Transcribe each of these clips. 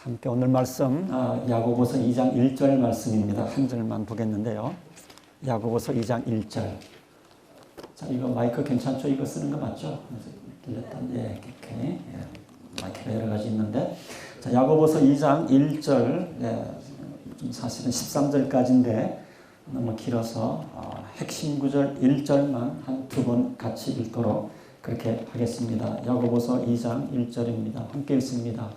함께 오늘 말씀 야고보서 2장 1절 말씀입니다. 한 절만 보겠는데요. 야고보서 2장 1절. 자, 이거 마이크 괜찮죠? 이거 쓰는 거 맞죠? 들렸던 예, 오케이. 예, 마이크가 여러 가지 있는데, 자, 야고보서 2장 1절. 예, 사실은 13절까지인데 너무 길어서 핵심 구절 1절만 한 두 번 같이 읽도록 그렇게 하겠습니다. 야고보서 2장 1절입니다. 함께 읽습니다.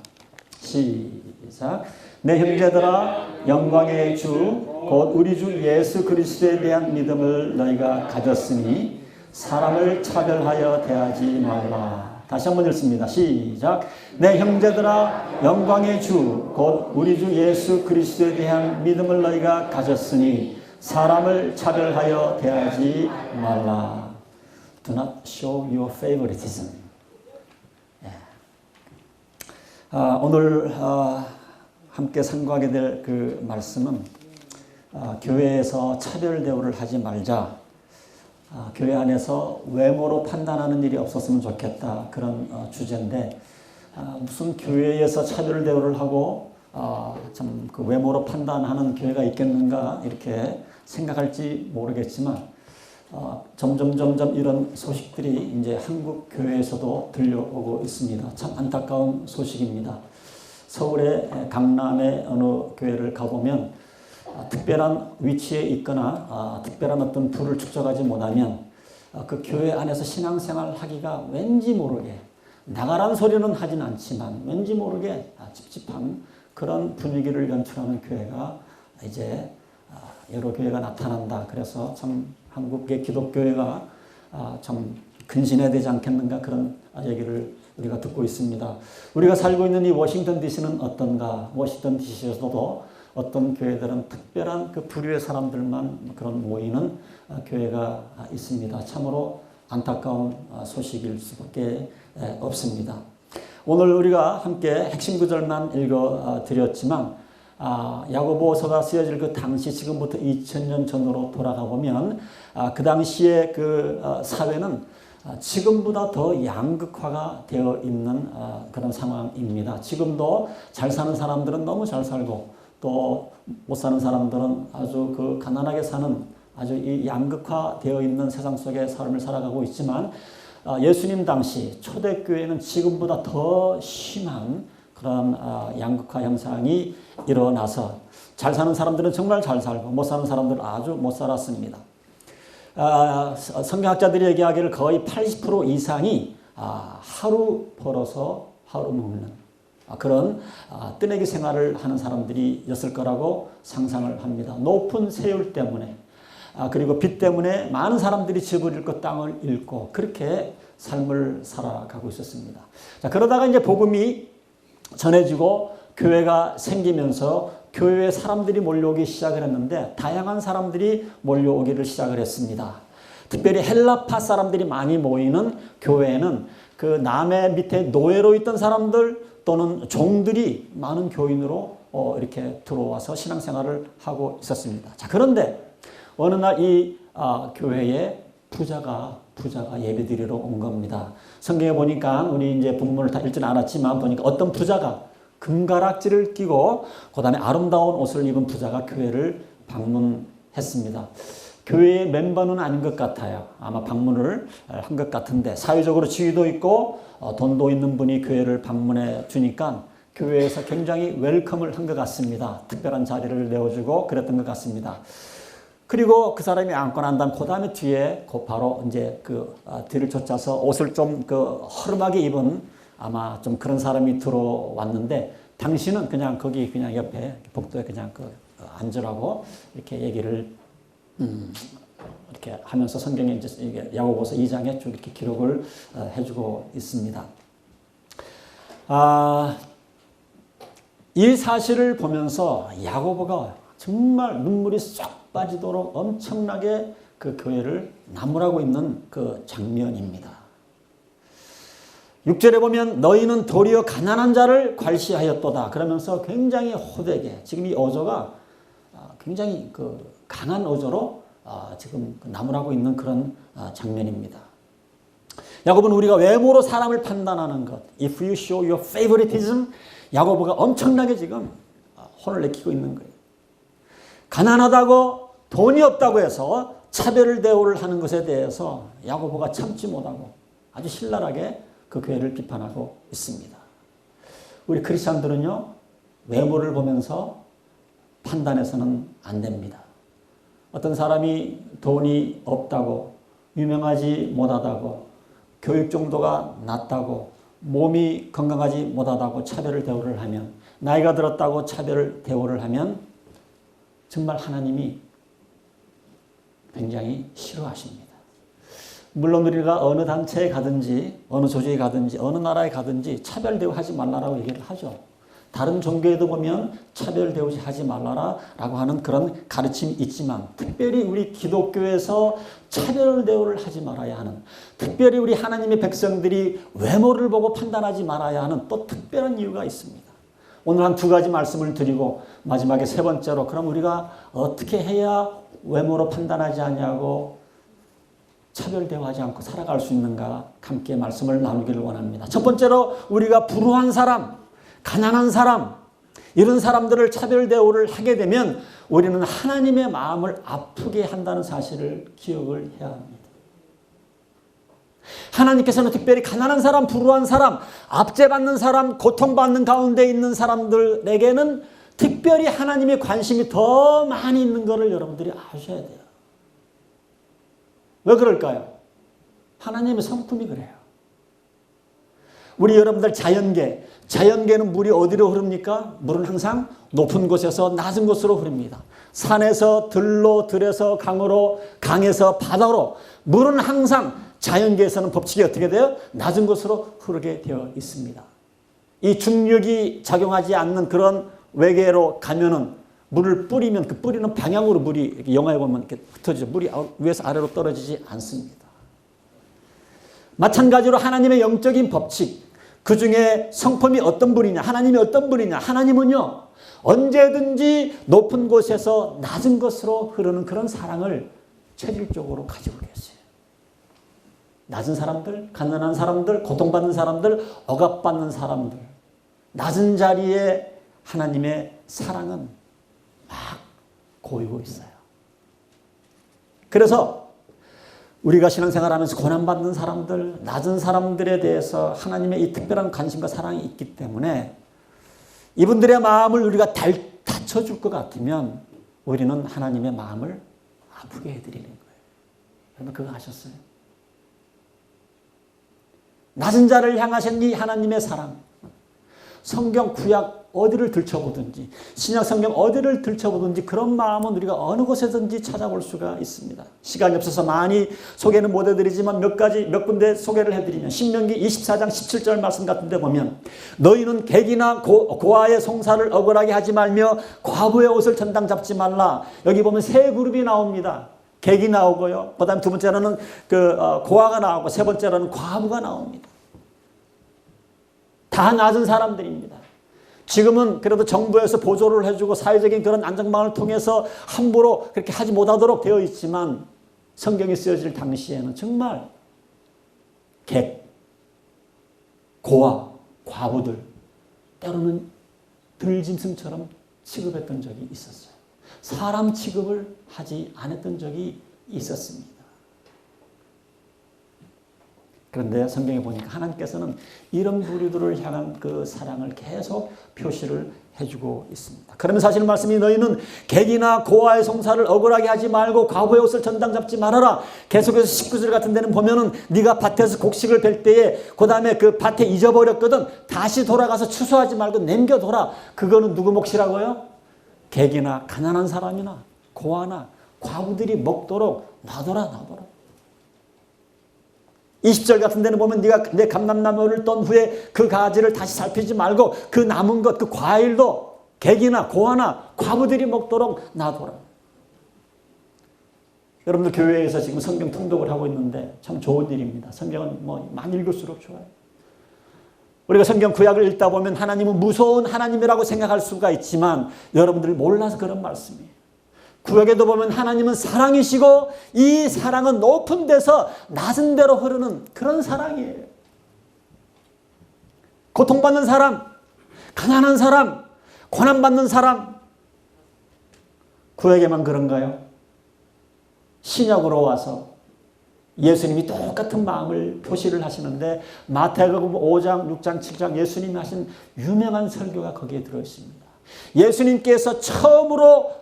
시작. 내 형제들아, 영광의 주 곧 우리 주 예수 그리스도에 대한 믿음을 너희가 가졌으니 사람을 차별하여 대하지 말라. 다시 한번 읽습니다. 시작. 내 형제들아, 영광의 주 곧 우리 주 예수 그리스도에 대한 믿음을 너희가 가졌으니 사람을 차별하여 대하지 말라. Do not show your favoritism. 오늘 함께 상고하게 될 그 말씀은 교회에서 차별 대우를 하지 말자. 교회 안에서 외모로 판단하는 일이 없었으면 좋겠다. 그런 주제인데 무슨 교회에서 차별 대우를 하고 참 그 외모로 판단하는 교회가 있겠는가 이렇게 생각할지 모르겠지만 점점 이런 소식들이 이제 한국 교회에서도 들려오고 있습니다. 참 안타까운 소식입니다. 서울의 강남의 어느 교회를 가보면 특별한 위치에 있거나 특별한 어떤 부를 축적하지 못하면 그 교회 안에서 신앙생활 하기가 왠지 모르게, 나가란 소리는 하진 않지만 왠지 모르게 찝찝한 그런 분위기를 연출하는 교회가 이제 여러 교회가 나타난다. 그래서 참 한국의 기독교회가 참 근신해야 되지 않겠는가 그런 얘기를 우리가 듣고 있습니다. 우리가 살고 있는 이 워싱턴 DC는 어떤가? 워싱턴 DC에서도 어떤 교회들은 특별한 그 부류의 사람들만 그런 모이는 교회가 있습니다. 참으로 안타까운 소식일 수밖에 없습니다. 오늘 우리가 함께 핵심 구절만 읽어 드렸지만 야고보서가 쓰여질 그 당시 지금부터 2000년 전으로 돌아가 보면 그 당시의 그 사회는 지금보다 더 양극화가 되어 있는 그런 상황입니다. 지금도 잘 사는 사람들은 너무 잘 살고 또 못 사는 사람들은 아주 그 가난하게 사는 아주 이 양극화 되어 있는 세상 속의 삶을 살아가고 있지만 예수님 당시 초대교회는 지금보다 더 심한 그런 양극화 현상이 일어나서 잘 사는 사람들은 정말 잘 살고 못 사는 사람들은 아주 못 살았습니다. 성경학자들이 얘기하기를 거의 80% 이상이 하루 벌어서 하루 먹는 그런 뜨내기 생활을 하는 사람들이었을 거라고 상상을 합니다. 높은 세율 때문에 그리고 빚 때문에 많은 사람들이 집을 잃고 땅을 잃고 그렇게 삶을 살아가고 있었습니다. 자, 그러다가 이제 복음이 전해지고 교회가 생기면서 교회에 사람들이 몰려오기 시작을 했는데 다양한 사람들이 몰려오기를 시작을 했습니다. 특별히 헬라파 사람들이 많이 모이는 교회에는 그 남의 밑에 노예로 있던 사람들 또는 종들이 많은 교인으로 이렇게 들어와서 신앙생활을 하고 있었습니다. 자, 그런데 어느 날 이 교회에 부자가 예배드리러 온 겁니다. 성경에 보니까 우리 이제 본문을 다 읽지는 않았지만 보니까 어떤 부자가 금가락지를 끼고 그다음에 아름다운 옷을 입은 부자가 교회를 방문했습니다. 교회의 멤버는 아닌 것 같아요. 아마 방문을 한 것 같은데 사회적으로 지위도 있고 돈도 있는 분이 교회를 방문해 주니까 교회에서 굉장히 웰컴을 한 것 같습니다. 특별한 자리를 내어주고 그랬던 것 같습니다. 그리고 그 사람이 앉고 난 다음 그 다음에 뒤에 바로 이제 그 뒤를 쫓아서 옷을 좀 그 허름하게 입은 아마 좀 그런 사람이 들어왔는데 당신은 그냥 거기 그냥 옆에 복도에 그냥 그 앉으라고 이렇게 얘기를 이렇게 하면서 성경에 이제 야고보서 2장에 쭉 이렇게 기록을 해주고 있습니다. 이 사실을 보면서 야고보가 정말 눈물이 쏙 빠지도록 엄청나게 그 교회를 나무라고 있는 그 장면입니다. 6절에 보면 너희는 도리어 가난한 자를 괄시하였도다. 그러면서 굉장히 호되게 지금 이 어조가 굉장히 그 강한 어조로 지금 나무라고 있는 그런 장면입니다. 야고보는 우리가 외모로 사람을 판단하는 것, if you show your favoritism, 야고보가 엄청나게 지금 혼을 내키고 있는 거예요. 가난하다고 돈이 없다고 해서 차별 대우를 하는 것에 대해서 야고보가 참지 못하고 아주 신랄하게 그 교회를 비판하고 있습니다. 우리 크리스찬들은요, 외모를 보면서 판단해서는 안 됩니다. 어떤 사람이 돈이 없다고, 유명하지 못하다고, 교육 정도가 낮다고, 몸이 건강하지 못하다고 차별 대우를 하면, 나이가 들었다고 차별 대우를 하면 정말 하나님이 굉장히 싫어하십니다. 물론 우리가 어느 단체에 가든지 어느 조직에 가든지 어느 나라에 가든지 차별 대우하지 말라라고 얘기를 하죠. 다른 종교에도 보면 차별 대우하지 말라라고 하는 그런 가르침이 있지만 특별히 우리 기독교에서 차별 대우를 하지 말아야 하는, 특별히 우리 하나님의 백성들이 외모를 보고 판단하지 말아야 하는 또 특별한 이유가 있습니다. 오늘 한 두 가지 말씀을 드리고 마지막에 세 번째로 그럼 우리가 어떻게 해야 외모로 판단하지 않냐고 차별 대우하지 않고 살아갈 수 있는가 함께 말씀을 나누기를 원합니다. 첫 번째로 우리가 불우한 사람, 가난한 사람, 이런 사람들을 차별 대우를 하게 되면 우리는 하나님의 마음을 아프게 한다는 사실을 기억을 해야 합니다. 하나님께서는 특별히 가난한 사람, 불우한 사람, 압제받는 사람, 고통받는 가운데 있는 사람들에게는 특별히 하나님의 관심이 더 많이 있는 것을 여러분들이 아셔야 돼요. 왜 그럴까요? 하나님의 성품이 그래요. 우리 여러분들 자연계는 물이 어디로 흐릅니까? 물은 항상 높은 곳에서 낮은 곳으로 흐릅니다. 산에서 들로, 들에서 강으로, 강에서 바다로. 물은 항상 자연계에서는 법칙이 어떻게 돼요? 낮은 곳으로 흐르게 되어 있습니다. 이 중력이 작용하지 않는 그런 외계로 가면은 물을 뿌리면 그 뿌리는 방향으로 물이 영화에 보면 이렇게 흩어지죠. 물이 위에서 아래로 떨어지지 않습니다. 마찬가지로 하나님의 영적인 법칙, 그 중에 성품이 어떤 분이냐, 하나님이 어떤 분이냐, 하나님은요 언제든지 높은 곳에서 낮은 곳으로 흐르는 그런 사랑을 체질적으로 가지고 계세요. 낮은 사람들, 가난한 사람들, 고통받는 사람들, 억압받는 사람들, 낮은 자리에 하나님의 사랑은 막 고이고 있어요. 그래서 우리가 신앙생활하면서 고난받는 사람들, 낮은 사람들에 대해서 하나님의 이 특별한 관심과 사랑이 있기 때문에 이분들의 마음을 우리가 다쳐줄 것 같으면 우리는 하나님의 마음을 아프게 해드리는 거예요. 여러분 그거 아셨어요? 낮은 자를 향하신 이 하나님의 사랑, 성경 구약 어디를 들춰보든지 신약 성경 어디를 들춰보든지 그런 마음은 우리가 어느 곳에든지 찾아볼 수가 있습니다. 시간이 없어서 많이 소개는 못 해드리지만 몇 군데 소개를 해드리면 신명기 24장 17절 말씀 같은 데 보면 너희는 객이나 고아의 송사를 억울하게 하지 말며 과부의 옷을 전당 잡지 말라. 여기 보면 세 그룹이 나옵니다. 객이 나오고요. 그 다음에 두 번째로는 고아가 나오고 세 번째로는 과부가 나옵니다. 다 낮은 사람들입니다. 지금은 그래도 정부에서 보조를 해주고 사회적인 그런 안전망을 통해서 함부로 그렇게 하지 못하도록 되어 있지만 성경이 쓰여질 당시에는 정말 객, 고아, 과부들 때로는 들짐승처럼 취급했던 적이 있었어요. 사람 취급을 하지 않았던 적이 있었습니다. 그런데 성경에 보니까 하나님께서는 이런 부류들을 향한 그 사랑을 계속 표시를 해주고 있습니다. 그러면 사실 말씀이 너희는 객이나 고아의 송사를 억울하게 하지 말고 과부의 옷을 전당 잡지 말아라. 계속해서 19절 같은 데는 보면은 네가 밭에서 곡식을 벨 때에 그 다음에 그 밭에 잊어버렸거든 다시 돌아가서 추수하지 말고 남겨둬라. 그거는 누구 몫이라고요? 객이나 가난한 사람이나 고아나 과부들이 먹도록 놔둬라. 20절 같은 데는 보면 네가 내 감람나무를 떤 후에 그 가지를 다시 살피지 말고 그 남은 것, 그 과일도 객이나 고아나 과부들이 먹도록 놔둬라. 여러분들 교회에서 지금 성경 통독을 하고 있는데 참 좋은 일입니다. 성경은 많이 읽을수록 좋아요. 우리가 성경 구약을 읽다 보면 하나님은 무서운 하나님이라고 생각할 수가 있지만 여러분들이 몰라서 그런 말씀이에요. 구약에도 보면 하나님은 사랑이시고 이 사랑은 높은 데서 낮은 데로 흐르는 그런 사랑이에요. 고통받는 사람, 가난한 사람, 고난받는 사람, 그에게만 그런가요? 신약으로 와서 예수님이 똑같은 마음을 표시를 하시는데 마태복음 5장, 6장, 7장 예수님이 하신 유명한 설교가 거기에 들어있습니다. 예수님께서 처음으로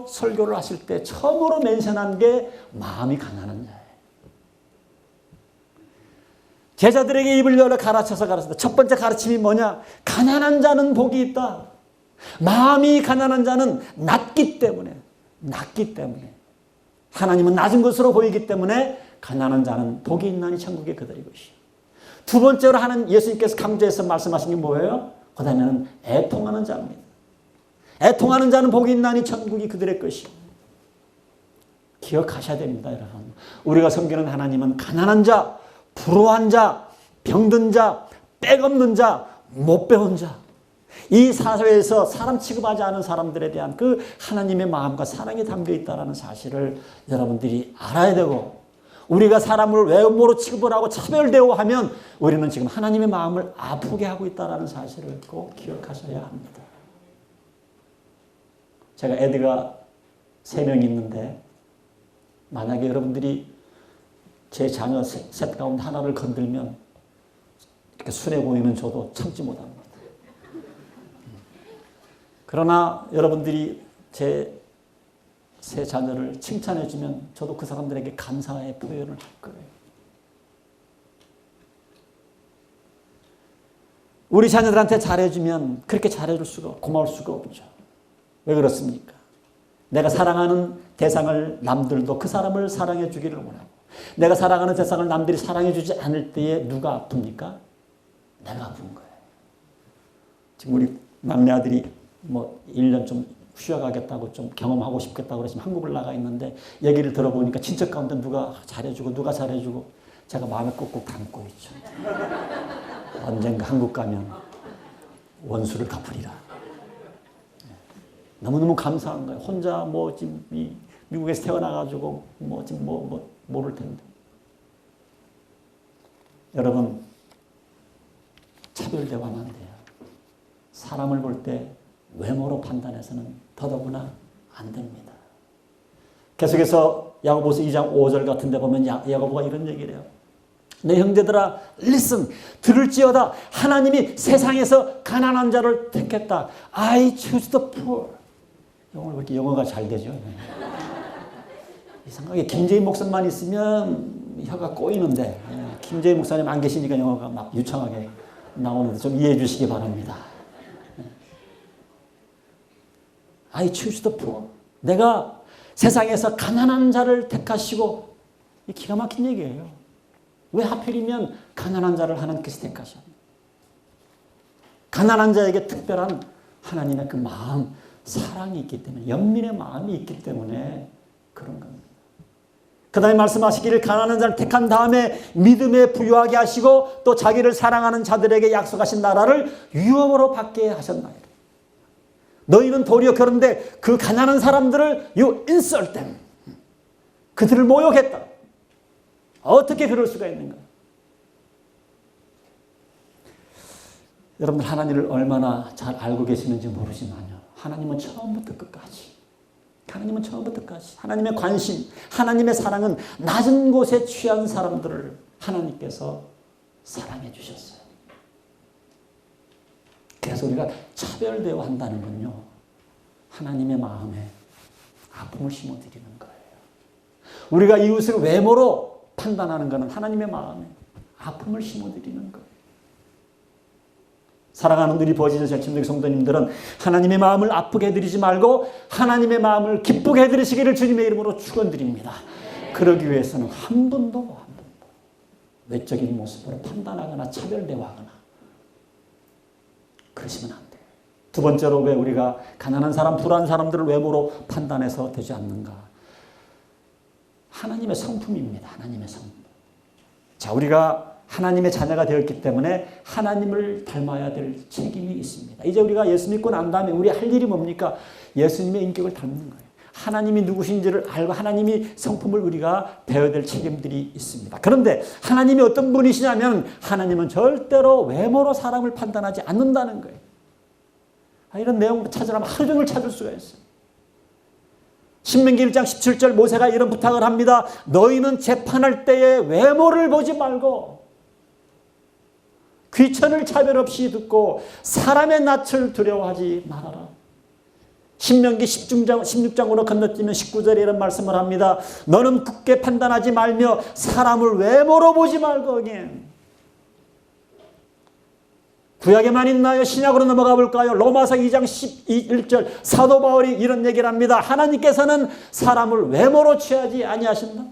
설교를 하실 때 처음으로 멘션한 게 마음이 가난한 자예요. 제자들에게 입을 열어 가르쳤다. 첫 번째 가르침이 뭐냐? 가난한 자는 복이 있다. 마음이 가난한 자는 낮기 때문에 하나님은 낮은 것으로 보이기 때문에 가난한 자는 복이 있나니 천국에 그들의 것이요. 두 번째로 하는 예수님께서 강조해서 말씀하신 게 뭐예요? 그 다음에는 애통하는 자입니다. 애통하는 자는 복이 있나니 천국이 그들의 것이요. 기억하셔야 됩니다, 여러분. 우리가 섬기는 하나님은 가난한 자, 불우한 자, 병든 자, 빽없는 자, 못 배운 자, 이 사회에서 사람 취급하지 않은 사람들에 대한 그 하나님의 마음과 사랑이 담겨 있다는 사실을 여러분들이 알아야 되고, 우리가 사람을 외모로 취급을 하고 차별 대우하면 우리는 지금 하나님의 마음을 아프게 하고 있다는 사실을 꼭 기억하셔야 합니다. 제가 애들가 3명 있는데 만약에 여러분들이 제 자녀 셋 가운데 하나를 건들면 이렇게 순해 보이는 저도 참지 못합니다. 그러나 여러분들이 제 세 자녀를 칭찬해주면 저도 그 사람들에게 감사의 표현을 할 거예요. 우리 자녀들한테 잘해주면 그렇게 잘해줄 수가, 고마울 수가 없죠. 왜 그렇습니까? 내가 사랑하는 대상을 남들도 그 사람을 사랑해 주기를 원하고, 내가 사랑하는 대상을 남들이 사랑해 주지 않을 때에 누가 아픕니까? 내가 아픈 거예요. 지금 우리 막내 아들이 1년 좀 쉬어가겠다고 좀 경험하고 싶겠다고 그러시면 한국을 나가 있는데 얘기를 들어보니까 친척 가운데 누가 잘해주고 제가 마음에 꾹꾹 담고 있죠. 언젠가 한국 가면 원수를 갚으리라. 너무너무 감사한 거예요. 혼자 지금 미국에서 태어나가지고 지금 모를 텐데. 여러분, 차별대화는 안 돼요. 사람을 볼 때 외모로 판단해서는 더더구나 안 됩니다. 계속해서 야고보서 2장 5절 같은 데 보면 야고보가 이런 얘기를 해요. 내 형제들아, listen, 들을지어다. 하나님이 세상에서 가난한 자를 택했다. I choose the poor. 오늘 왜 이렇게 영어가 잘 되죠? 이상하게 김재인 목사만 있으면 혀가 꼬이는데 김재인 목사님 안 계시니까 영어가 막 유창하게 나오는데 좀 이해해 주시기 바랍니다. I choose the poor. 내가 세상에서 가난한 자를 택하시고, 이 기가 막힌 얘기예요. 왜 하필이면 가난한 자를 하나님께서 택하셨나요? 가난한 자에게 특별한 하나님의 그 마음, 사랑이 있기 때문에, 연민의 마음이 있기 때문에 그런 겁니다. 그 다음에 말씀하시기를 가난한 자를 택한 다음에 믿음에 부유하게 하시고 또 자기를 사랑하는 자들에게 약속하신 나라를 유업으로 받게 하셨나이다. 너희는 도리어 그런데 그 가난한 사람들을 you insult them. 그들을 모욕했다. 어떻게 그럴 수가 있는가? 여러분들 하나님을 얼마나 잘 알고 계시는지 모르지만요. 하나님은 처음부터 끝까지 하나님의 관심, 하나님의 사랑은 낮은 곳에 취한 사람들을 하나님께서 사랑해 주셨어요. 그래서 우리가 차별 대우한다는 건요, 하나님의 마음에 아픔을 심어드리는 거예요. 우리가 이웃을 외모로 판단하는 것은 하나님의 마음에 아픔을 심어드리는 거예요. 사랑하는 우리 버지저 제침들 성도님들은 하나님의 마음을 아프게 해드리지 말고 하나님의 마음을 기쁘게 해드리시기를 주님의 이름으로 축원드립니다. 그러기 위해서는 한 번도 외적인 모습으로 판단하거나 차별 대우하거나 그러시면 안 돼요. 두 번째로 왜 우리가 가난한 사람, 불안한 사람들을 외모로 판단해서 되지 않는가? 하나님의 성품입니다. 하나님의 성품. 자, 우리가 하나님의 자녀가 되었기 때문에 하나님을 닮아야 될 책임이 있습니다. 이제 우리가 예수 믿고 난 다음에 우리 할 일이 뭡니까? 예수님의 인격을 닮는 거예요. 하나님이 누구신지를 알고 하나님이 성품을 우리가 배워야 될 책임들이 있습니다. 그런데 하나님이 어떤 분이시냐면 하나님은 절대로 외모로 사람을 판단하지 않는다는 거예요. 이런 내용 찾으라면 하루 종일 찾을 수가 있어요. 신명기 1장 17절 모세가 이런 부탁을 합니다. 너희는 재판할 때에 외모를 보지 말고 귀천을 차별 없이 듣고 사람의 낯을 두려워하지 말아라. 신명기 16장으로 건너뛰면 19절에 이런 말씀을 합니다. 너는 굳게 판단하지 말며 사람을 외모로 보지 말고. 구약에만 있나요? 신약으로 넘어가 볼까요? 로마서 2장 11절 사도 바울이 이런 얘기를 합니다. 하나님께서는 사람을 외모로 취하지 아니하신다.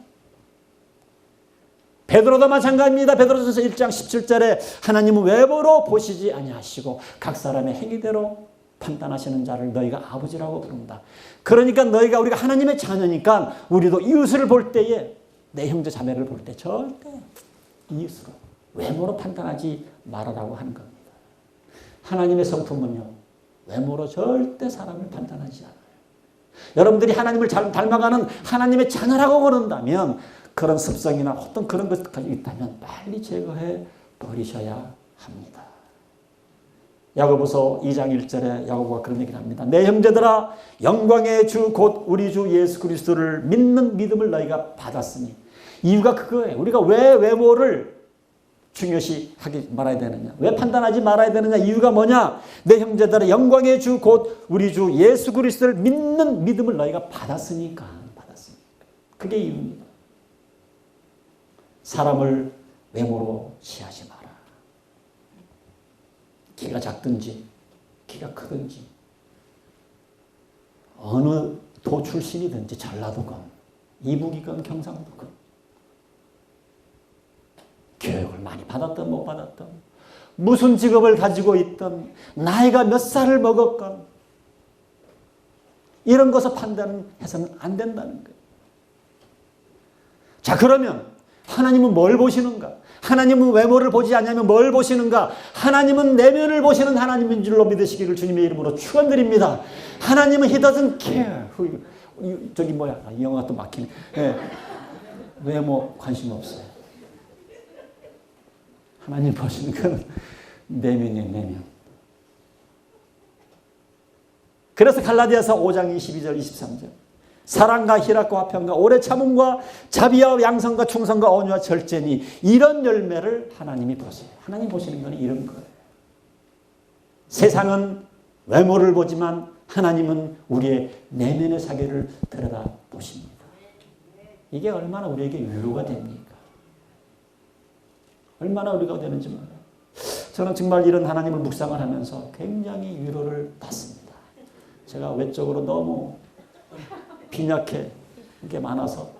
베드로도 마찬가지입니다. 베드로전서 1장 17절에 하나님은 외모로 보시지 아니하시고 각 사람의 행위대로 판단하시는 자를 너희가 아버지라고 부른다. 그러니까 우리가 하나님의 자녀니까 우리도 이웃을 볼 때에 내 형제 자매를 볼 때 절대 이웃으로 외모로 판단하지 말아라고 하는 겁니다. 하나님의 성품은요, 외모로 절대 사람을 판단하지 않아요. 여러분들이 하나님을 잘 닮아가는 하나님의 자녀라고 그런다면 그런 습성이나 어떤 그런 것까지 있다면 빨리 제거해 버리셔야 합니다. 야고보서 2장 1절에 야고보가 그런 얘기를 합니다. 내 형제들아 영광의 주 곧 우리 주 예수 그리스도를 믿는 믿음을 너희가 받았으니. 이유가 그거예요. 우리가 왜 외모를 중요시 하지 말아야 되느냐? 왜 판단하지 말아야 되느냐? 이유가 뭐냐? 내 형제들아 영광의 주 곧 우리 주 예수 그리스도를 믿는 믿음을 너희가 받았으니까. 그게 이유입니다. 사람을 외모로 취하지 마라. 키가 작든지 키가 크든지 어느 도 출신이든지 전라도건 이북이건 경상도건 교육을 많이 받았든 못 받았든 무슨 직업을 가지고 있든 나이가 몇 살을 먹었건 이런 것을 판단해서는 안 된다는 거예요. 자, 그러면 하나님은 뭘 보시는가? 하나님은 외모를 보지 않냐면 뭘 보시는가? 하나님은 내면을 보시는 하나님인 줄로 믿으시기를 주님의 이름으로 축원드립니다. 하나님은 He doesn't care. 저기 뭐야? 이 영어가 또 막히네. 네. 외모 관심 없어요. 하나님 보시는 건 내면이에요, 내면. 그래서 갈라디아서 5장 22절 23절 사랑과 희락과 화평과 오래 참음과 자비와 양성과 충성과 온유와 절제니 이런 열매를 하나님이 보세요. 하나님 보시는 건 이런 거예요. 세상은 외모를 보지만 하나님은 우리의 내면의 사계를 들여다보십니다. 이게 얼마나 우리에게 위로가 됩니까? 얼마나 우리가 되는지 몰라요. 저는 정말 이런 하나님을 묵상을 하면서 굉장히 위로를 받습니다. 제가 외적으로 너무 빈약해 게 많아서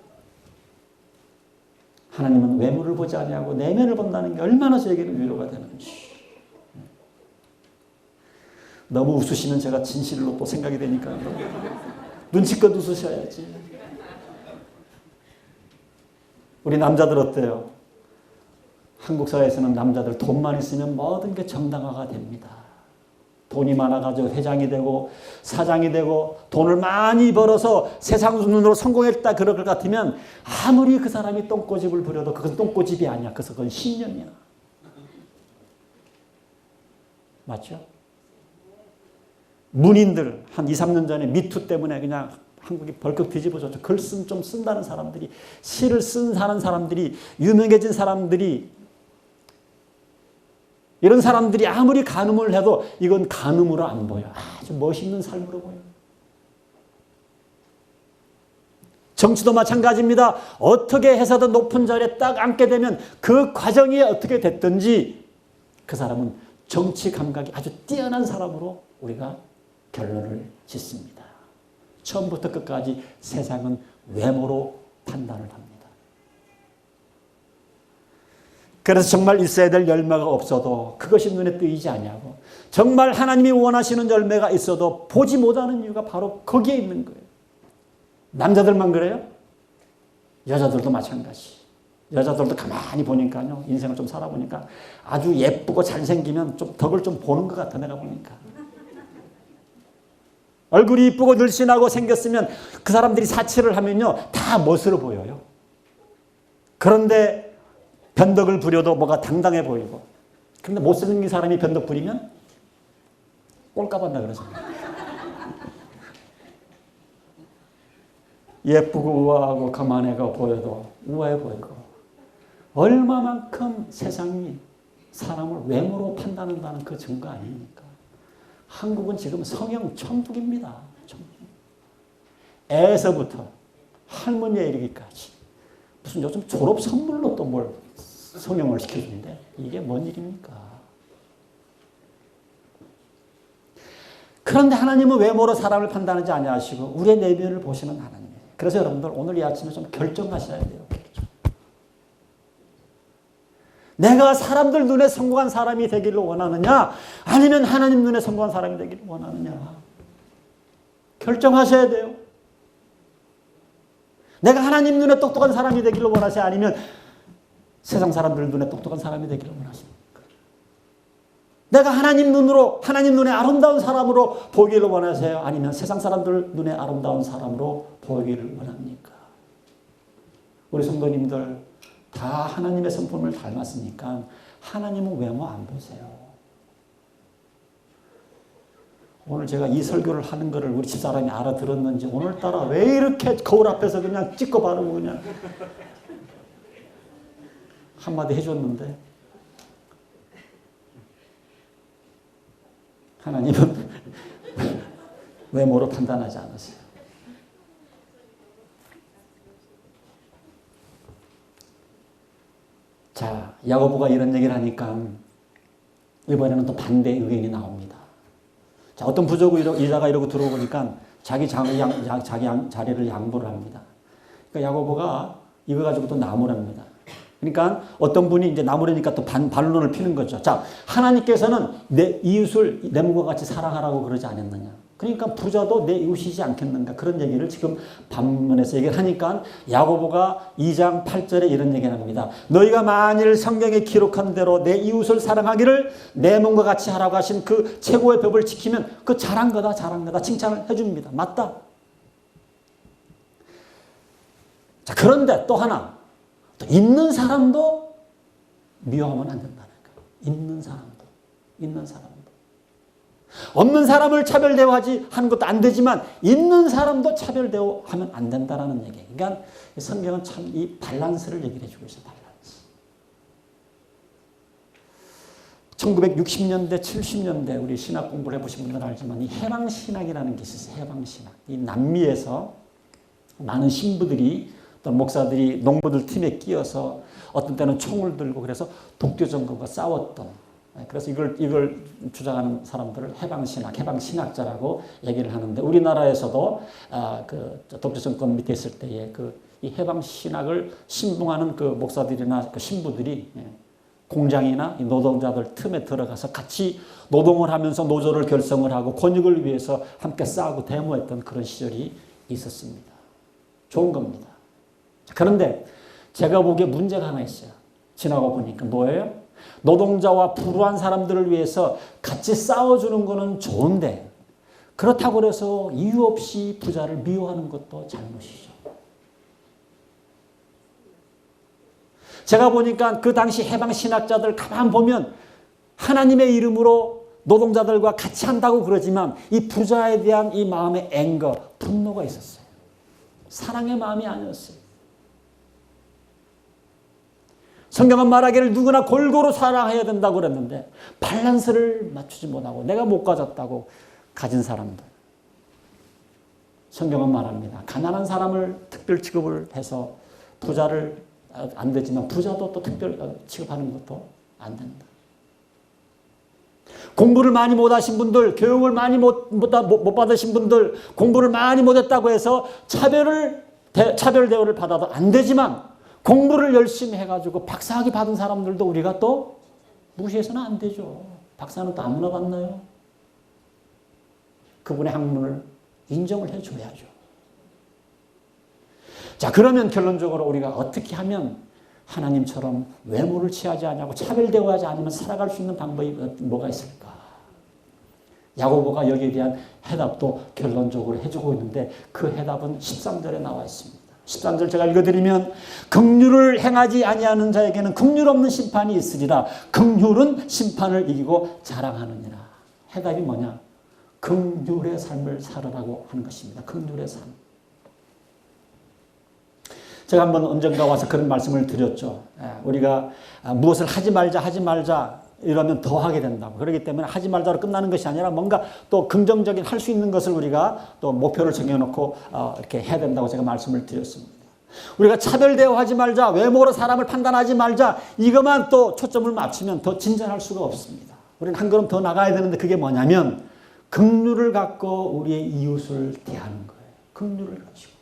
하나님은 외모를 보지 아니하고 내면을 본다는 게 얼마나 저에게는 위로가 되는지. 너무 웃으시면 제가 진실로 또 생각이 되니까 눈치껏 웃으셔야지. 우리 남자들 어때요? 한국 사회에서는 남자들 돈만 있으면 모든 게 정당화가 됩니다. 돈이 많아가지고 회장이 되고 사장이 되고 돈을 많이 벌어서 세상 눈으로 성공했다 그럴 것 같으면 아무리 그 사람이 똥꼬집을 부려도 그건 똥꼬집이 아니야. 그건 신념이야. 맞죠? 문인들 한 2, 3년 전에 미투 때문에 그냥 한국이 벌컥 뒤집어졌죠. 글 좀 쓴다는 사람들이, 시를 사는 사람들이, 유명해진 사람들이, 이런 사람들이 아무리 간음을 해도 이건 간음으로 안 보여. 아주 멋있는 삶으로 보여. 정치도 마찬가지입니다. 어떻게 해서든 높은 자리에 딱 앉게 되면 그 과정이 어떻게 됐든지 그 사람은 정치 감각이 아주 뛰어난 사람으로 우리가 결론을 짓습니다. 처음부터 끝까지 세상은 외모로 판단을 합니다. 그래서 정말 있어야 될 열매가 없어도 그것이 눈에 띄지 아니하고 정말 하나님이 원하시는 열매가 있어도 보지 못하는 이유가 바로 거기에 있는 거예요. 남자들만 그래요? 여자들도 마찬가지. 여자들도 가만히 보니까요. 인생을 좀 살아보니까 아주 예쁘고 잘생기면 좀 덕을 좀 보는 것 같아 내가 보니까. 얼굴이 이쁘고 늘씬하고 생겼으면 그 사람들이 사치를 하면요. 다 멋으로 보여요. 그런데 변덕을 부려도 뭐가 당당해 보이고. 그런데 못생긴 사람이 변덕 부리면 꼴값 한다 그러잖아요. 예쁘고 우아하고 가만 애가 보여도 우아해 보이고 얼마만큼 세상이 사람을 외모로 판단한다는 그 증거 아닙니까? 한국은 지금 성형 천국입니다. 천국. 애에서부터 할머니에 이르기까지 무슨 요즘 졸업 선물로 또 뭘 성형을 시켜주는데 이게 뭔 일입니까? 그런데 하나님은 외모로 사람을 판단하지 아니하시고 우리의 내면을 보시는 하나님이에요. 그래서 여러분들 오늘 이 아침에 좀 결정하셔야 돼요. 내가 사람들 눈에 성공한 사람이 되기를 원하느냐 아니면 하나님 눈에 성공한 사람이 되기를 원하느냐 결정하셔야 돼요. 내가 하나님 눈에 똑똑한 사람이 되기를 원하세요? 아니면 세상 사람들 눈에 똑똑한 사람이 되기를 원하십니까? 내가 하나님 눈에 아름다운 사람으로 보기를 원하세요? 아니면 세상 사람들 눈에 아름다운 사람으로 보기를 원합니까? 우리 성도님들 다 하나님의 성품을 닮았으니까 하나님은 외모 안 보세요. 오늘 제가 이 설교를 하는 거를 우리 집사람이 알아들었는지 오늘따라 왜 이렇게 거울 앞에서 그냥 찍고 바르고 그냥 한마디 해줬는데 하나님은 외모로 판단하지 않으세요. 자, 야고보가 이런 얘기를 하니까 이번에는 또 반대 의견이 나옵니다. 자, 어떤 부족 이자가 이러고 들어오니까 자기 자리를 양보를 합니다. 그러니까 야고보가 이거 가지고 또 나무랍니다. 그러니까 어떤 분이 이제 나무라니까 또 반론을 피는 거죠. 자, 하나님께서는 내 이웃을 내 몸과 같이 사랑하라고 그러지 않았느냐. 그러니까 부자도 내 이웃이지 않겠는가. 그런 얘기를 지금 반문에서 얘기를 하니까 야고보가 2장 8절에 이런 얘기를 합니다. 너희가 만일 성경에 기록한 대로 내 이웃을 사랑하기를 내 몸과 같이 하라고 하신 그 최고의 법을 지키면 그 잘한 거다 칭찬을 해줍니다. 맞다. 자, 그런데 또 하나. 또 있는 사람도 미워하면 안 된다는 거예요. 있는 사람도. 없는 사람을 차별 대우하지 하는 것도 안 되지만 있는 사람도 차별 대우하면 안 된다는 얘기예요. 그러니까 성경은 참 이 밸런스를 얘기를 해주고 있어요. 밸런스. 1960년대, 70년대 우리 신학 공부를 해보신 분들은 알지만 이 해방신학이라는 게 있었어요. 해방신학. 이 남미에서 많은 신부들이 어떤 목사들이 농부들 팀에 끼어서 어떤 때는 총을 들고 그래서 독재 정권과 싸웠던, 그래서 이걸 주장하는 사람들을 해방신학자라고 얘기를 하는데 우리나라에서도 그 독재 정권 밑에 있을 때에 이 해방신학을 신봉하는 그 목사들이나 그 신부들이 공장이나 노동자들 틈에 들어가서 같이 노동을 하면서 노조를 결성을 하고 권익을 위해서 함께 싸우고 데모했던 그런 시절이 있었습니다. 좋은 겁니다. 그런데 제가 보기에 문제가 하나 있어요. 지나가 보니까 뭐예요? 노동자와 불우한 사람들을 위해서 같이 싸워주는 거는 좋은데 그렇다고 해서 이유 없이 부자를 미워하는 것도 잘못이죠. 제가 보니까 그 당시 해방신학자들 가만 보면 하나님의 이름으로 노동자들과 같이 한다고 그러지만 이 부자에 대한 이 마음의 분노가 있었어요. 사랑의 마음이 아니었어요. 성경은 말하기를 누구나 골고루 사랑해야 된다고 그랬는데 밸런스를 맞추지 못하고 내가 못 가졌다고 가진 사람들. 성경은 말합니다. 가난한 사람을 특별 취급을 해서 부자를 안 되지만 부자도 또 특별 취급하는 것도 안 된다. 공부를 많이 못하신 분들, 교육을 많이 못 받으신 분들, 공부를 많이 못했다고 해서 차별 대우를 받아도 안 되지만 공부를 열심히 해가지고 박사학위 받은 사람들도 우리가 또 무시해서는 안 되죠. 박사는 또 아무나 받나요? 그분의 학문을 인정을 해줘야죠. 자, 그러면 결론적으로 우리가 어떻게 하면 하나님처럼 외모를 취하지 않냐고 차별 대우하지 않으면 살아갈 수 있는 방법이 뭐가 있을까? 야고보가 여기에 대한 해답도 결론적으로 해주고 있는데 그 해답은 13절에 나와 있습니다. 13절 제가 읽어드리면 긍휼을 행하지 아니하는 자에게는 긍휼 없는 심판이 있으리라. 긍휼은 심판을 이기고 자랑하느니라. 해답이 뭐냐? 긍휼의 삶을 살아라고 하는 것입니다. 긍휼의 삶. 제가 한번 언젠가 와서 그런 말씀을 드렸죠. 우리가 무엇을 하지 말자 이러면 더 하게 된다고. 그렇기 때문에 하지 말자로 끝나는 것이 아니라 뭔가 또 긍정적인 할 수 있는 것을 우리가 또 목표를 정해놓고 이렇게 해야 된다고 제가 말씀을 드렸습니다. 우리가 차별 대우하지 말자, 외모로 사람을 판단하지 말자, 이것만 또 초점을 맞추면 더 진전할 수가 없습니다. 우리는 한 걸음 더 나가야 되는데 그게 뭐냐면 긍휼을 갖고 우리의 이웃을 대하는 거예요. 긍휼을 가지고.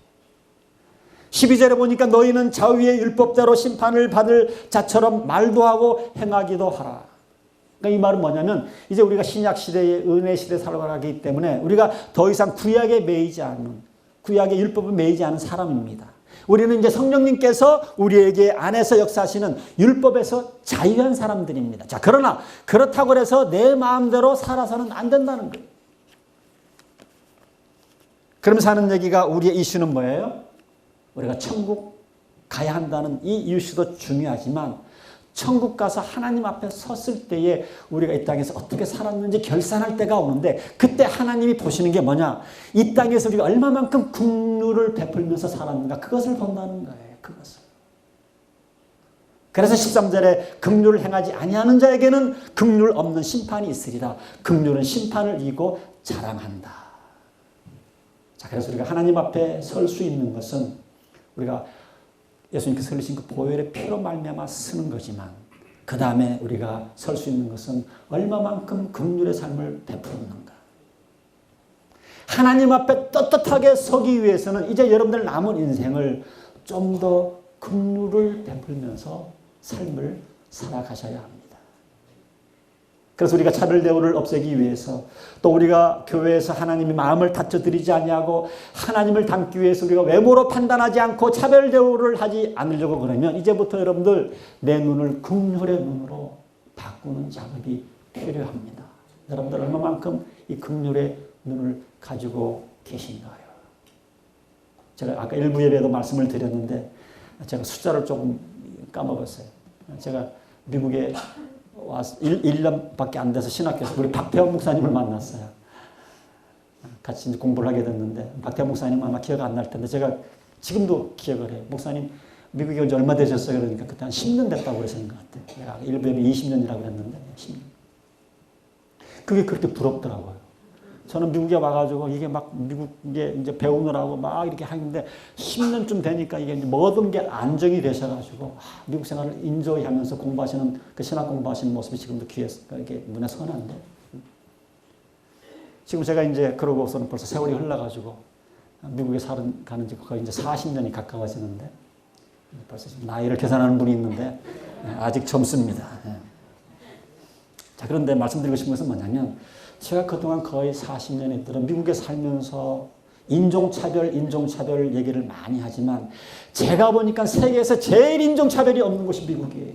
12절에 보니까 너희는 자위의 율법대로 심판을 받을 자처럼 말도 하고 행하기도 하라. 그러니까 이 말은 뭐냐면 이제 우리가 신약 시대의 은혜 시대에 살아가기 때문에 우리가 더 이상 구약에 매이지 않는, 구약의 율법에 매이지 않은 사람입니다. 우리는 이제 성령님께서 우리에게 안에서 역사하시는 율법에서 자유한 사람들입니다. 자, 그러나 그렇다고 해서 내 마음대로 살아서는 안 된다는 거예요. 그러면서 하는 얘기가 우리의 이슈는 뭐예요? 우리가 천국 가야 한다는 이 이슈도 중요하지만 천국 가서 하나님 앞에 섰을 때에 우리가 이 땅에서 어떻게 살았는지 결산할 때가 오는데 그때 하나님이 보시는 게 뭐냐? 이 땅에서 우리가 얼마만큼 긍휼을 베풀면서 살았는가? 그것을 본다는 거예요. 그것을. 그래서 13절에 긍휼을 행하지 아니하는 자에게는 긍휼 없는 심판이 있으리라. 긍휼은 심판을 이기고 자랑한다. 자, 그래서 우리가 하나님 앞에 설 수 있는 것은 우리가 예수님께서 흘리신 그 보혈의 피로 말미암아 쓰는 거지만 그 다음에 우리가 설 수 있는 것은 얼마만큼 긍휼의 삶을 베푸는가. 하나님 앞에 떳떳하게 서기 위해서는 이제 여러분들 남은 인생을 좀 더 긍휼을 베풀면서 삶을 살아가셔야 합니다. 그래서 우리가 차별 대우를 없애기 위해서 또 우리가 교회에서 하나님의 마음을 다쳐드리지 아니하고 하나님을 닮기 위해서 우리가 외모로 판단하지 않고 차별 대우를 하지 않으려고 그러면 이제부터 여러분들 내 눈을 긍휼의 눈으로 바꾸는 작업이 필요합니다. 여러분들 얼마만큼 이 긍휼의 눈을 가지고 계신가요? 제가 아까 일부 예배에도 말씀을 드렸는데 제가 숫자를 조금 까먹었어요. 제가 미국에 와서 1년밖에 안 돼서 신학교에서 우리 박태원 목사님을 만났어요. 같이 이제 공부를 하게 됐는데 박태원 목사님 아마 기억 안 날 텐데 제가 지금도 기억을 해요. 목사님 미국에 온 지 얼마 되셨어요? 그러니까 그때 한 10년 됐다고 그러시는 것 같아요. 내가 일부에 20년이라고 그랬는데 10년. 그게 그렇게 부럽더라고요. 저는 미국에 와가지고 이게 막 미국에 이제 배우느라고 막 이렇게 하는데 10년쯤 되니까 이게 이제 모든 게 안정이 되셔가지고 미국 생활을 인조이 하면서 공부하시는 그 신학 공부하시는 모습이 지금도 귀에 이렇게 눈에 선한데 지금 제가 이제 그러고서는 벌써 세월이 흘러가지고 미국에 가는 지 거의 이제 40년이 가까워지는데 벌써 지금 나이를 계산하는 분이 있는데 아직 젊습니다. 자, 그런데 말씀드리고 싶은 것은 뭐냐면 제가 그동안 거의 40년이 있더라 미국에 살면서 인종차별 얘기를 많이 하지만 제가 보니까 세계에서 제일 인종차별이 없는 곳이 미국이에요.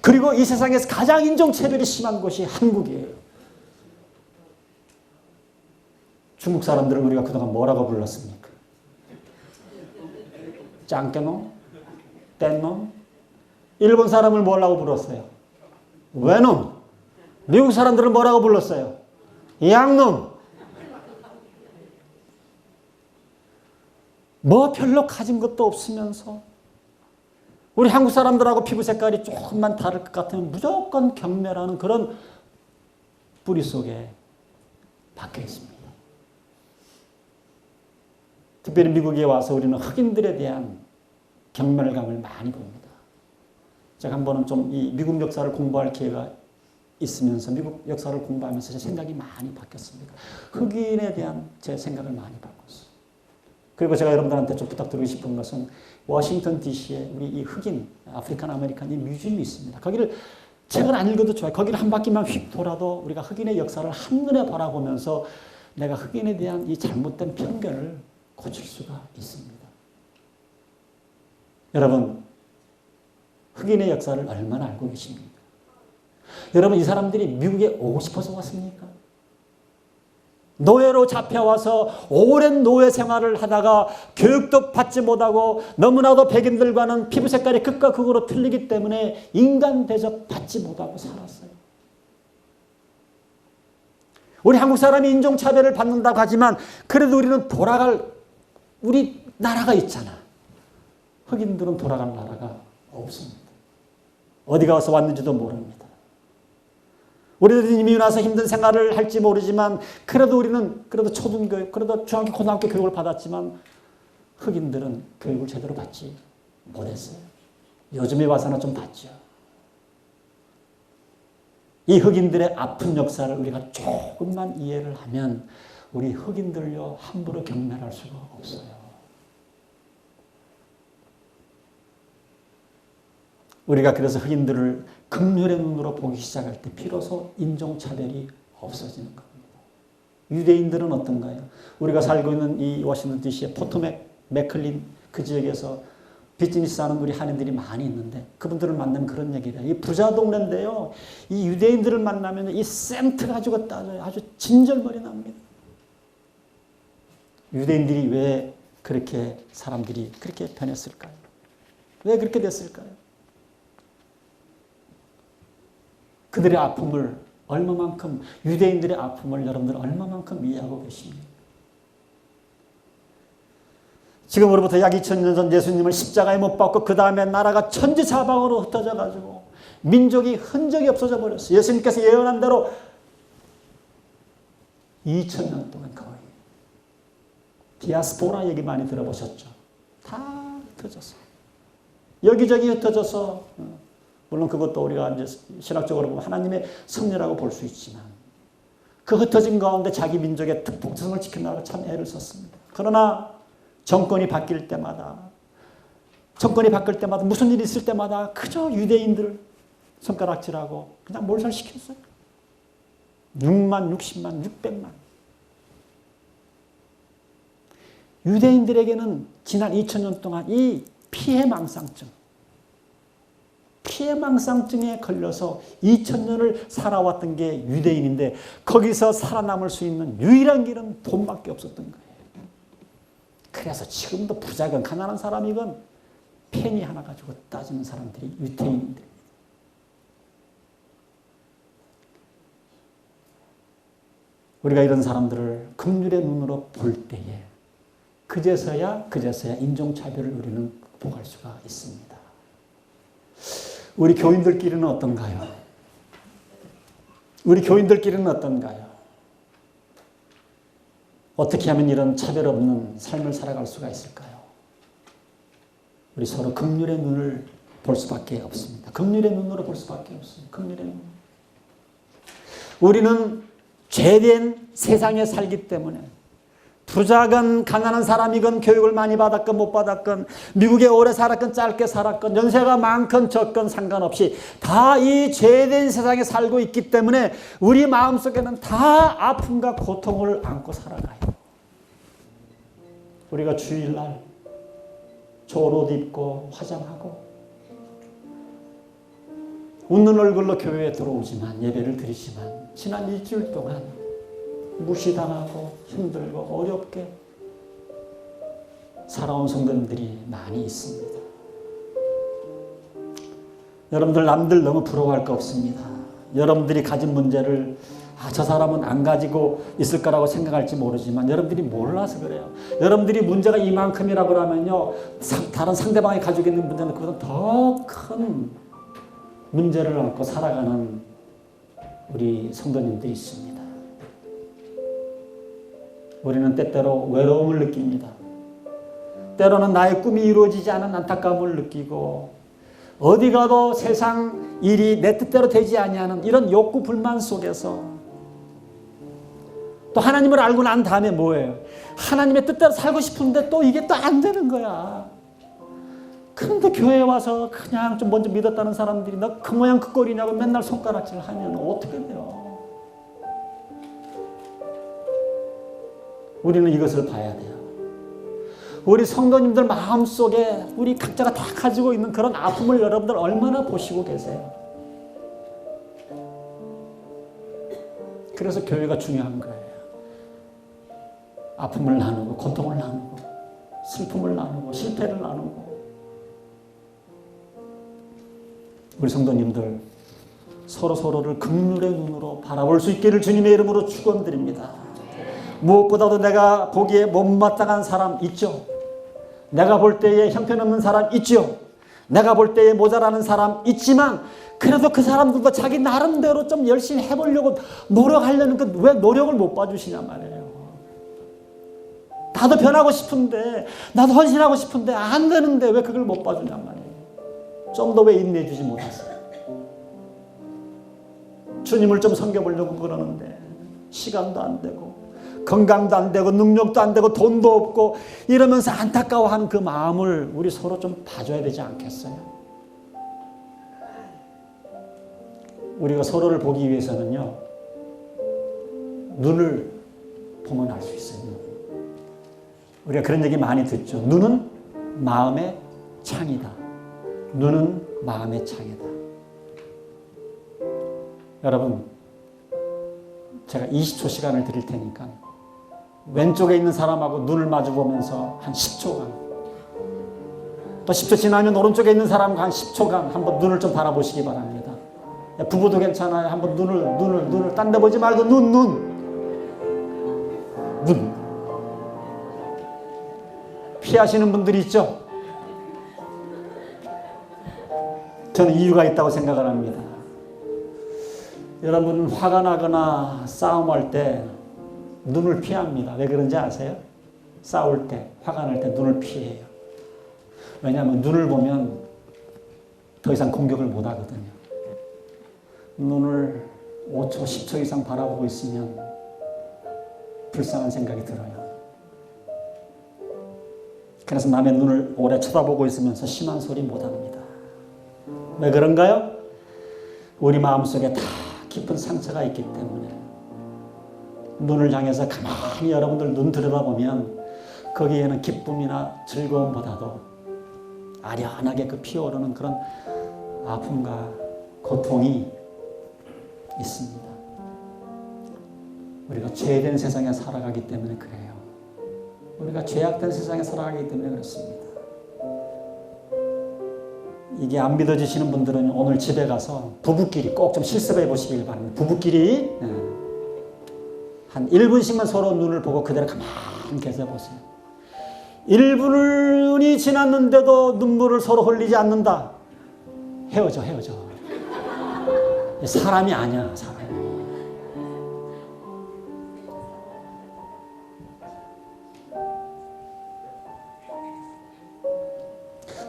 그리고 이 세상에서 가장 인종차별이 심한 곳이 한국이에요. 중국 사람들을 우리가 그동안 뭐라고 불렀습니까? 짱깨놈? 뗀놈? 일본 사람을 뭐라고 불렀어요? 외놈? 미국 사람들은 뭐라고 불렀어요? 양놈. 뭐 별로 가진 것도 없으면서 우리 한국 사람들하고 피부 색깔이 조금만 다를 것 같으면 무조건 경멸하는 그런 뿌리 속에 박혀 있습니다. 특별히 미국에 와서 우리는 흑인들에 대한 경멸감을 많이 봅니다. 제가 한 번은 좀 이 미국 역사를 공부할 기회가 있으면서 미국 역사를 공부하면서 제 생각이 많이 바뀌었습니다. 흑인에 대한 제 생각을 많이 바꿨어요. 그리고 제가 여러분들한테 좀 부탁드리고 싶은 것은 워싱턴 DC에 우리 이 흑인, 아프리칸 아메리칸 이 뮤지엄이 있습니다. 거기를 책을 안 읽어도 좋아요. 거기를 한 바퀴만 휙 돌아도 우리가 흑인의 역사를 한눈에 바라보면서 내가 흑인에 대한 이 잘못된 편견을 고칠 수가 있습니다. 여러분, 흑인의 역사를 얼마나 알고 계십니까? 여러분, 이 사람들이 미국에 오고 싶어서 왔습니까? 노예로 잡혀와서 오랜 노예 생활을 하다가 교육도 받지 못하고 너무나도 백인들과는 피부 색깔이 극과 극으로 틀리기 때문에 인간 대접 받지 못하고 살았어요. 우리 한국 사람이 인종차별을 받는다고 하지만 그래도 우리는 돌아갈 우리 나라가 있잖아. 흑인들은 돌아갈 나라가 없습니다. 어디 가서 왔는지도 모릅니다. 우리들은 이미 와서 힘든 생활을 할지 모르지만 그래도 우리는 그래도 초등교육, 그래도 중학교, 고등학교 교육을 받았지만 흑인들은 교육을 제대로 받지 못했어요. 요즘에 와서는 좀 받죠. 이 흑인들의 아픈 역사를 우리가 조금만 이해를 하면 우리 흑인들요 함부로 경멸할 수가 없어요. 우리가 그래서 흑인들을 긍휼의 눈으로 보기 시작할 때 비로소 인종차별이 없어지는 겁니다. 유대인들은 어떤가요? 우리가 살고 있는 이 워싱턴 DC의 포토맥, 맥클린 그 지역에서 비즈니스 하는 우리 한인들이 많이 있는데 그분들을 만나면 그런 얘기를 해요. 이 부자 동네인데요. 이 유대인들을 만나면 이 센트 가지고 따져요. 아주 진절머리 납니다. 유대인들이 왜 그렇게 사람들이 그렇게 변했을까요? 왜 그렇게 됐을까요? 그들의 아픔을 얼마만큼, 유대인들의 아픔을 여러분들 얼마만큼 이해하고 계십니까? 지금으로부터 약 2000년 전 예수님을 십자가에 못 박고 그 다음에 나라가 천지사방으로 흩어져 가지고 민족이 흔적이 없어져 버렸어요. 예수님께서 예언한 대로 2000년 동안 거의 디아스포라 얘기 많이 들어보셨죠? 다 흩어져서 여기저기 흩어져서 물론 그것도 우리가 이제 신학적으로 보면 하나님의 섭리라고 볼 수 있지만 그 흩어진 가운데 자기 민족의 특복성을 지켜나가고 참 애를 썼습니다. 그러나 정권이 바뀔 때마다 무슨 일이 있을 때마다 그저 유대인들을 손가락질하고 그냥 몰살시켰어요. 6만, 60만, 600만. 유대인들에게는 지난 2000년 동안 이 피해망상증에 걸려서 2000년을 살아왔던 게 유대인인데 거기서 살아남을 수 있는 유일한 길은 돈밖에 없었던 거예요. 그래서 지금도 부자건 가난한 사람이건 페니 하나 가지고 따지는 사람들이 유대인들입니다. 우리가 이런 사람들을 긍휼의 눈으로 볼 때에 그제서야 인종차별을 우리는 극복할 수가 있습니다. 우리 교인들끼리는 어떤가요? 어떻게 하면 이런 차별 없는 삶을 살아갈 수가 있을까요? 우리 서로 긍휼의 눈을 볼 수밖에 없습니다. 긍휼의 눈으로 볼 수밖에 없습니다. 긍휼의 눈. 우리는 죄된 세상에 살기 때문에 부자건 가난한 사람이건 교육을 많이 받았건 못 받았건 미국에 오래 살았건 짧게 살았건 연세가 많건 적건 상관없이 다 이 죄된 세상에 살고 있기 때문에 우리 마음속에는 다 아픔과 고통을 안고 살아가요. 우리가 주일날 좋은 옷 입고 화장하고 웃는 얼굴로 교회에 들어오지만 예배를 드리지만 지난 일주일 동안 무시당하고 힘들고 어렵게 살아온 성도님들이 많이 있습니다. 여러분들 남들 너무 부러워할 거 없습니다. 여러분들이 가진 문제를 저 사람은 안 가지고 있을 거라고 생각할지 모르지만 여러분들이 몰라서 그래요. 여러분들이 문제가 이만큼이라고 하면요 다른 상대방이 가지고 있는 문제는 그보다 더 큰 문제를 안고 살아가는 우리 성도님들이 있습니다. 우리는 때때로 외로움을 느낍니다. 때로는 나의 꿈이 이루어지지 않은 안타까움을 느끼고 어디 가도 세상 일이 내 뜻대로 되지 아니하는 이런 욕구 불만 속에서 또 하나님을 알고 난 다음에 뭐예요? 하나님의 뜻대로 살고 싶은데 또 이게 또 안 되는 거야. 그런데 교회에 와서 그냥 좀 먼저 믿었다는 사람들이 너 그 모양 그 꼴이냐고 맨날 손가락질 하면 어떻게 돼요? 우리는 이것을 봐야 돼요. 우리 성도님들 마음속에 우리 각자가 다 가지고 있는 그런 아픔을 여러분들 얼마나 보시고 계세요? 그래서 교회가 중요한 거예요. 아픔을 나누고 고통을 나누고 슬픔을 나누고 실패를 나누고 우리 성도님들 서로를 긍휼의 눈으로 바라볼 수 있기를 주님의 이름으로 축원드립니다. 무엇보다도 내가 보기에 못마땅한 사람 있죠. 내가 볼 때에 형편없는 사람 있죠. 내가 볼 때에 모자라는 사람 있지만 그래도 그 사람들도 자기 나름대로 좀 열심히 해보려고 노력하려는 그 왜 노력을 못 봐주시냐 말이에요. 나도 변하고 싶은데, 나도 헌신하고 싶은데 안 되는데 왜 그걸 못 봐주냐 말이에요. 좀 더 왜 인내해주지 못하세요. 주님을 좀 섬겨보려고 그러는데 시간도 안 되고 건강도 안 되고 능력도 안 되고 돈도 없고 이러면서 안타까워하는 그 마음을 우리 서로 좀 봐줘야 되지 않겠어요? 우리가 서로를 보기 위해서는요, 눈을 보면 알 수 있어요. 우리가 그런 얘기 많이 듣죠. 눈은 마음의 창이다. 눈은 마음의 창이다. 여러분, 제가 20초 시간을 드릴 테니까 왼쪽에 있는 사람하고 눈을 마주 보면서 한 10초간, 또 10초 지나면 오른쪽에 있는 사람과 한 10초간 한번 눈을 좀 바라보시기 바랍니다. 부부도 괜찮아요. 한번 눈을 딴 데 보지 말고 눈. 피하시는 분들이 있죠. 저는 이유가 있다고 생각을 합니다. 여러분, 화가 나거나 싸움할 때 눈을 피합니다. 왜 그런지 아세요? 싸울 때, 화가 날 때 눈을 피해요. 왜냐하면 눈을 보면 더 이상 공격을 못 하거든요. 눈을 5초, 10초 이상 바라보고 있으면 불쌍한 생각이 들어요. 그래서 남의 눈을 오래 쳐다보고 있으면서 심한 소리 못 합니다. 왜 그런가요? 우리 마음속에 다 깊은 상처가 있기 때문에. 눈을 향해서 가만히 여러분들 눈 들여다보면 거기에는 기쁨이나 즐거움보다도 아련하게 그 피어오르는 그런 아픔과 고통이 있습니다. 우리가 죄된 세상에 살아가기 때문에 그래요. 우리가 죄악된 세상에 살아가기 때문에 그렇습니다. 이게 안 믿어지시는 분들은 오늘 집에 가서 부부끼리 꼭 좀 실습해 보시길 바랍니다. 부부끼리 한 1분씩만 서로 눈을 보고 그대로 가만히 계셔 보세요. 1분이 지났는데도 눈물을 서로 흘리지 않는다. 헤어져. 사람이 아니야, 사람.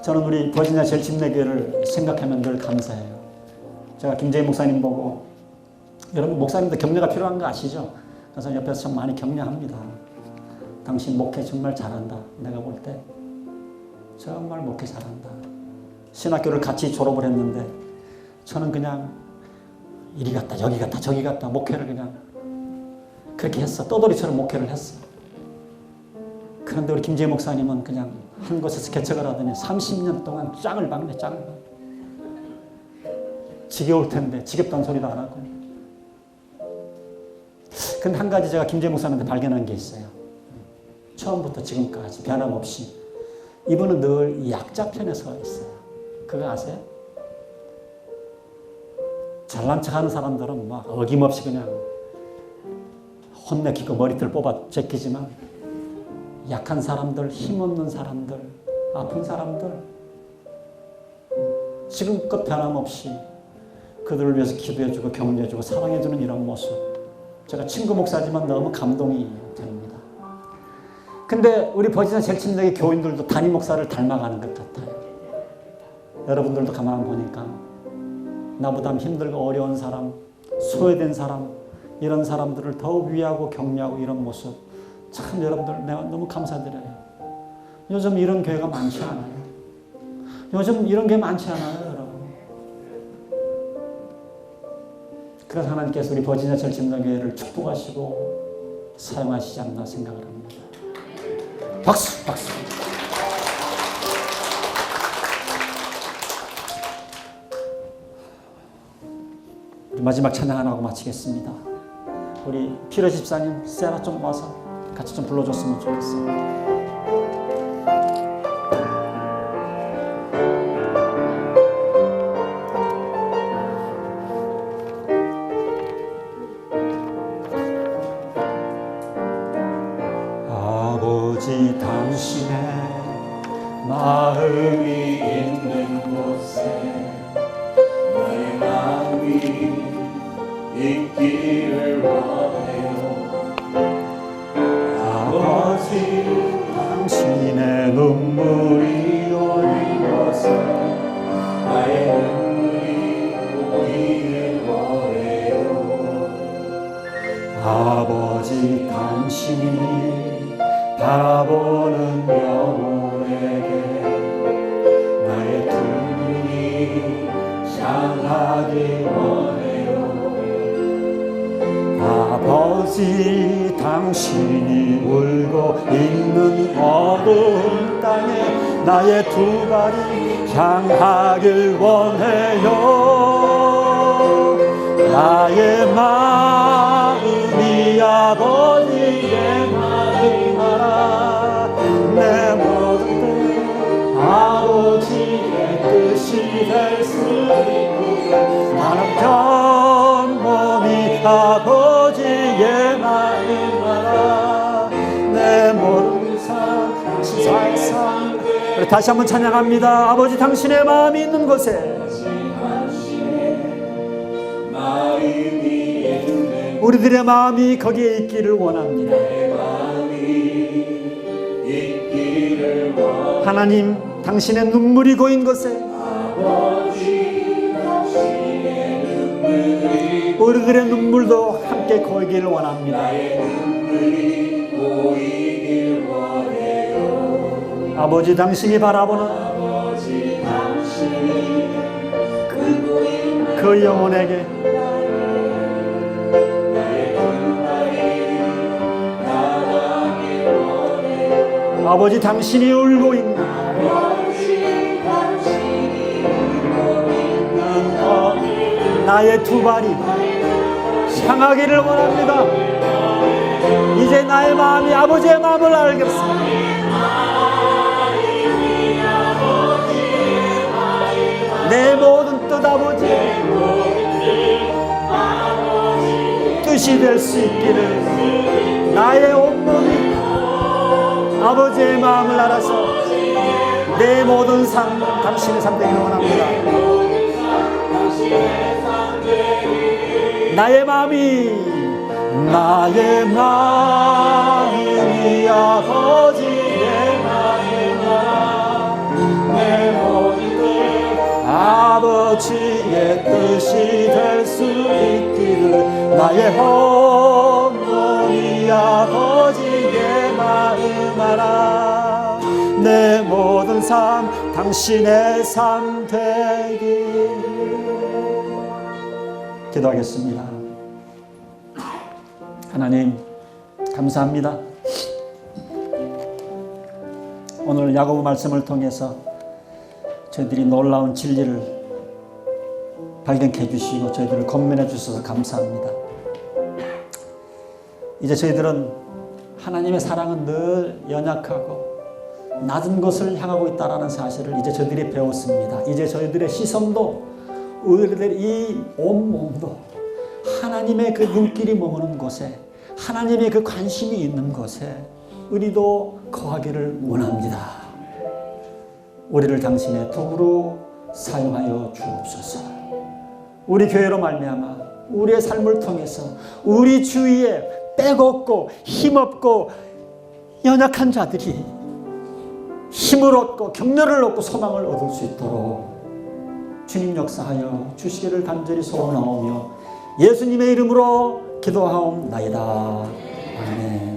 저는 우리 버지니아 제일 침례교회를 생각하면 늘 감사해요. 제가 김재희 목사님 보고, 여러분 목사님도 격려가 필요한 거 아시죠? 그래서 옆에서 참 많이 격려합니다. 당신 목회 정말 잘한다. 내가 볼 때 정말 목회 잘한다. 신학교를 같이 졸업을 했는데 저는 그냥 이리 갔다 여기 갔다 저기 갔다 목회를 그냥 그렇게 했어. 떠돌이처럼 목회를 했어. 그런데 우리 김재희 목사님은 그냥 한 곳에서 개척을 하더니 30년 동안 짱을 박네. 지겨울 텐데 지겹다는 소리도 안 하고. 근데 한 가지 제가 김재희 목사님한테 발견한 게 있어요. 처음부터 지금까지 변함없이 이분은 늘 이 약자 편에 서 있어요. 그거 아세요? 잘난 척하는 사람들은 막 어김없이 그냥 혼내키고 머리털 뽑아 제끼지만 약한 사람들, 힘없는 사람들, 아픈 사람들 지금껏 변함없이 그들을 위해서 기도해주고 격려해주고 사랑해주는 이런 모습, 제가 친구 목사지만 너무 감동이 됩니다. 근데 우리 버지니아 제일 침례교회 교인들도 담임 목사를 닮아가는 것 같아요. 여러분들도 가만 보니까 나보다 힘들고 어려운 사람, 소외된 사람, 이런 사람들을 더욱 위하고 격려하고 이런 모습, 참 여러분들 내가 너무 감사드려요. 요즘 이런 교회가 많지 않아요. 요즘 이런 게 많지 않아요, 여러분. 그래서 하나님께서 우리 버지니아 제일 침례교회를 축복하시고 사용하시지 않나 생각을 합니다. 박수! 우리 마지막 찬양 하나 하고 마치겠습니다. 우리 피러 집사님, 세라 좀 와서 같이 좀 불러줬으면 좋겠어요. 아버지 당신의 마음이 있는 곳에 나의 마음이 있기를 원해요. 아버지 당신의 눈물이 고인 곳에 나의 눈물이 고이길 원해요. 아버지 당신이 바라보는 영혼에게 나의 두 눈이 향하길 원해요. 아버지 당신이 울고 있는 어두운 땅에 나의 두 발이 향하길 원해요. 나의 마음이 아버지의 마음이라 내 모든 것 아버지의 뜻이 될 수 있고 나는 평범히 아버지의 마음이라 내 모든 삶 시사의 삶. 다시 한번 찬양합니다. 아버지 당신의 마음이 있는 곳에 우리들의 마음이 거기에 있기를 원합니다. 하나님 당신의 눈물이 고인 곳에 우리들의 눈물도 함께 고이기를 원합니다. 아버지 당신이 바라보는 그 영혼에게 아버지 당신이 울고 있는 나의 두 발이 향하기를 원합니다. 이제 나의 마음이 아버지의 마음을 알겠습니다. 내 모든 뜻 아버지의 뜻이 될 수 있기를 나의 온몸이 아버지의 마음을 알아서 내 모든 삶 당신의 삶 되기를 원합니다. 나의 마음이 아버지의 마음이라 내 모든 뜻 아버지의 뜻이 될 수 있기를 나의 온몸이 아버지의 마음 알아 내 모든 삶 당신의 삶 되기를. 기도하겠습니다. 하나님 감사합니다. 오늘 야고보 말씀을 통해서 저희들이 놀라운 진리를 발견케 해주시고 저희들을 권면해 주셔서 감사합니다. 이제 저희들은 하나님의 사랑은 늘 연약하고 낮은 것을 향하고 있다는 사실을 이제 저희들이 배웠습니다. 이제 저희들의 시선도 우리들 이 온몸도 하나님의 그 눈길이 머무는 곳에 하나님의 그 관심이 있는 곳에 우리도 거하기를 원합니다. 우리를 당신의 도구로 사용하여 주옵소서. 우리 교회로 말미암아 우리의 삶을 통해서 우리 주위에 빼곡고 힘없고 연약한 자들이 힘을 얻고 격려를 얻고 소망을 얻을 수 있도록 주님 역사하여 주시기를 간절히 소원하오며 예수님의 이름으로 기도하옵나이다. 아멘.